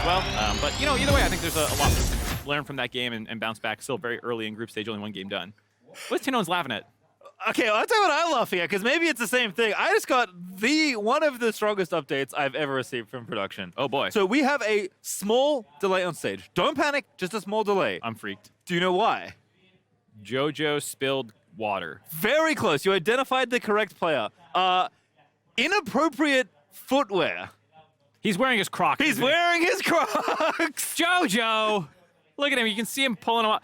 Well, but you know, either way, I think there's a lot to learn from that game and bounce back. Still very early in group stage, only one game done. What's Tino's laughing at? Okay, well, I'll tell you what I'm laughing at, because maybe it's the same thing. I just got one of the strongest updates I've ever received from production. Oh boy. So we have a small delay on stage. Don't panic, just a small delay. I'm freaked. Do you know why? JoJo spilled water. Very close. You identified the correct player. Inappropriate footwear. He's wearing his Crocs. He's wearing his Crocs. JoJo! Look at him. You can see him pulling them off.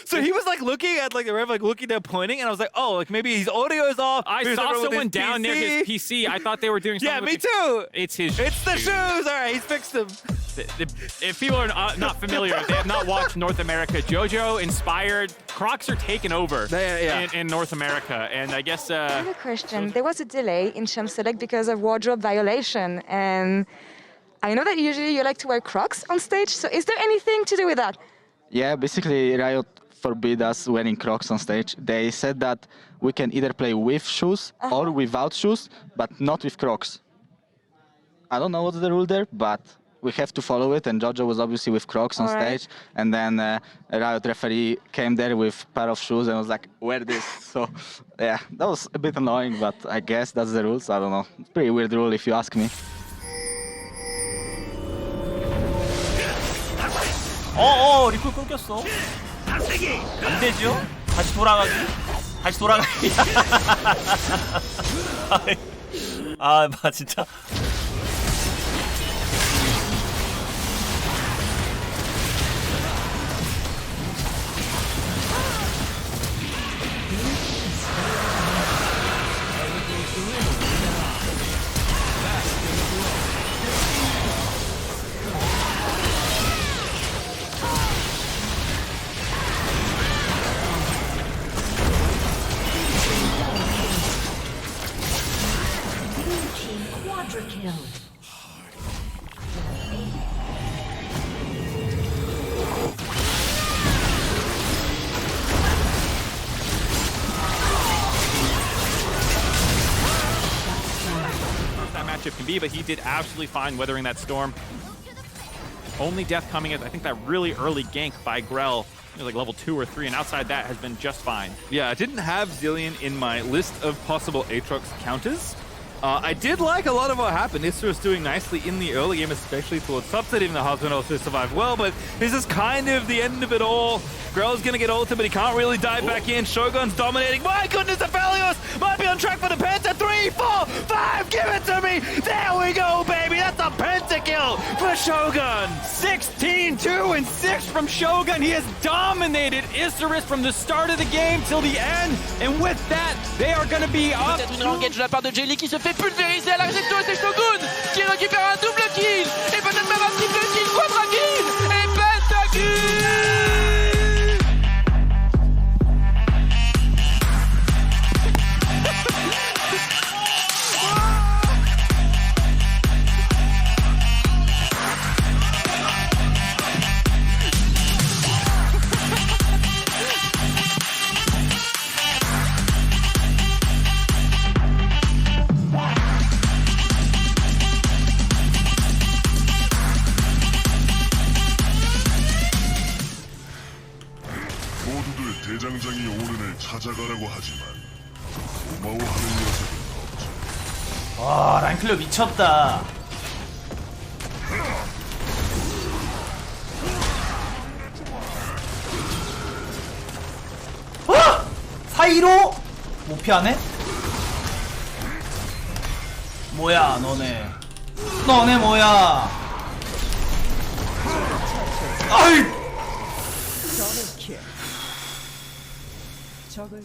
So he was like looking at like the ref, like looking there, pointing, and I was like, oh, like maybe his audio's off. I saw someone down near his PC. I thought they were doing something. Yeah, me too. It's his. It's the shoes. All right, he's fixed them. If people are not familiar, they have not watched North America. JoJo inspired. Crocs are taken over in North America, and I guess. I have a question. There was a delay in Champ Select because of wardrobe violation, and I know that usually you like to wear Crocs on stage. So is there anything to do with that? Yeah, basically Riot forbid us wearing Crocs on stage. They said that we can either play with shoes or without shoes, but not with Crocs. I don't know what's the rule there, but we have to follow it, and JoJo was obviously with Crocs on stage, and then a Riot referee came there with a pair of shoes and was like, wear this. So yeah, that was a bit annoying, but I guess that's the rules. I don't know. It's a pretty weird rule if you ask me. 리플 끊겼어. 안 되죠? 다시 돌아가기. 진짜. That matchup can be, but he did absolutely fine weathering that storm. Only death coming is, I think, that really early gank by Grell. It was like level 2 or 3, and outside that has been just fine. Yeah, I didn't have Zillion in my list of possible Aatrox counters. I did like a lot of what happened. Isra was doing nicely in the early game, especially towards subset. Even the husband also survived well, but this is kind of the end of it all. Grell's gonna get ulted, but he can't really dive back in. Shogun's dominating. My goodness, Aphelios might be on track for the Penta. 3, 4, 5, give it to me! There we go, baby! That's a pentakill for Shogun! 16, 2, and 6 from Shogun. He has dominated Isurus from the start of the game till the end, and with that, they are gonna be up. Peut-être une engage de la part de Jelly qui se fait pulvériser à la recto, et c'est Shogun qui récupère un double kill, et peut-être même un triple kill, quadra kill, et pentakill! 대장장이 오른을 찾아가라고 하지만 고마워하는 녀석은 없죠. 와, 라인클리어 미쳤다. 사이로 못 피하네? 뭐야, 너네 뭐야? 아이! 적을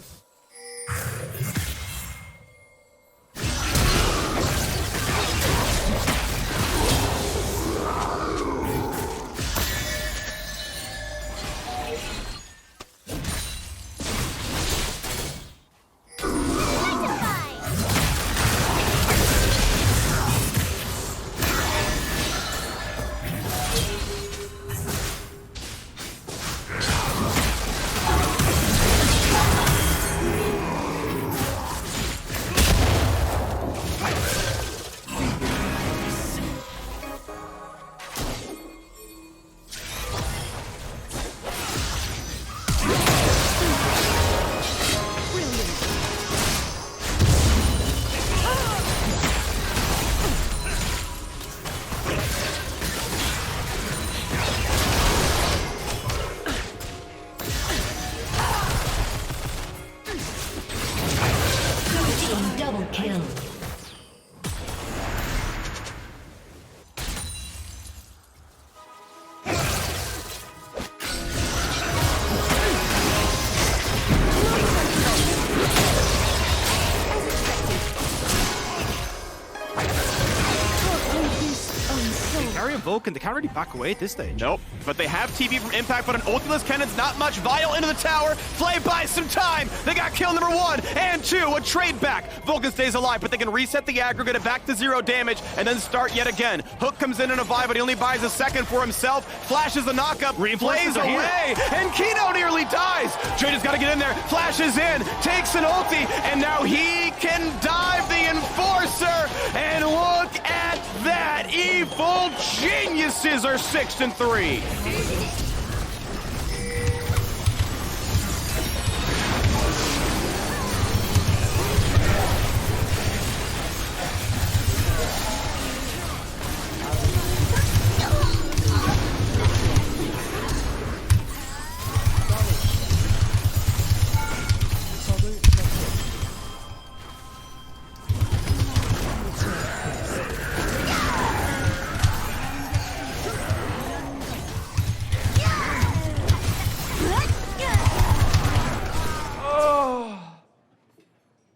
and Vulcan, they can't really back away at this stage. Nope, but they have TV from Impact, but an ultiless cannon's not much. Vial into the tower, Flay buys some time. They got kill number 1 and 2, a trade back. Vulcan stays alive, but they can reset the aggregate back to 0 damage and then start yet again. Hook comes in a vibe, but he only buys a second for himself. Flashes the knockup, plays away, and Kino nearly dies. Trader's got to get in there, flashes in, takes an ulti, and now he can dive the Enforcer. And look at that, Evil Geniuses are 6-3.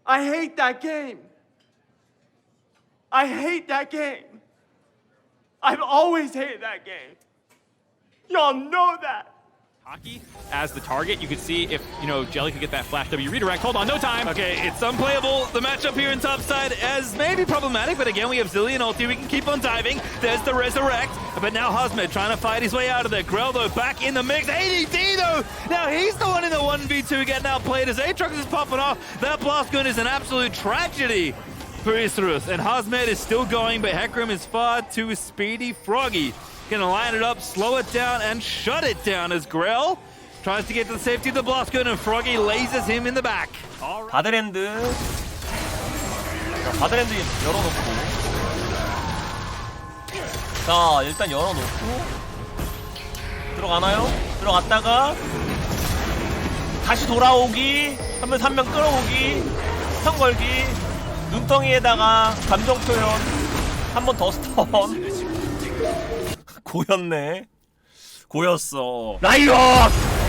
I hate that game. I hate that game. I've always hated that game. Y'all know that. Hockey as the target, you could see if, Jelly could get that flash W redirect. Hold on, no time. Okay, it's unplayable. The matchup here in topside as maybe problematic, but again, we have Zilean ulti. We can keep on diving. There's the resurrect, but now Hazmed trying to fight his way out of there. Grell, though, back in the mix. ADD, though, now he's the one in the 1v2 getting outplayed as Aatrox is popping off. That blast gun is an absolute tragedy for Isrus, and Hazmed is still going, but Hecarim is far too speedy. Froggy gonna line it up, slow it down, and shut it down as Grell tries to get to the safety of the blast gun, and Froggy lasers him in the back. 바드랜드. 자, 바드랜드 열어놓고. 자, 일단 열어놓고. 들어가나요? 들어갔다가 다시 돌아오기. 하면서 한 명 끌어오기. 스턴 걸기. 눈덩이에다가 감정 표현. 한 번 더 스턴. 고였네. 고였어. 라이엇!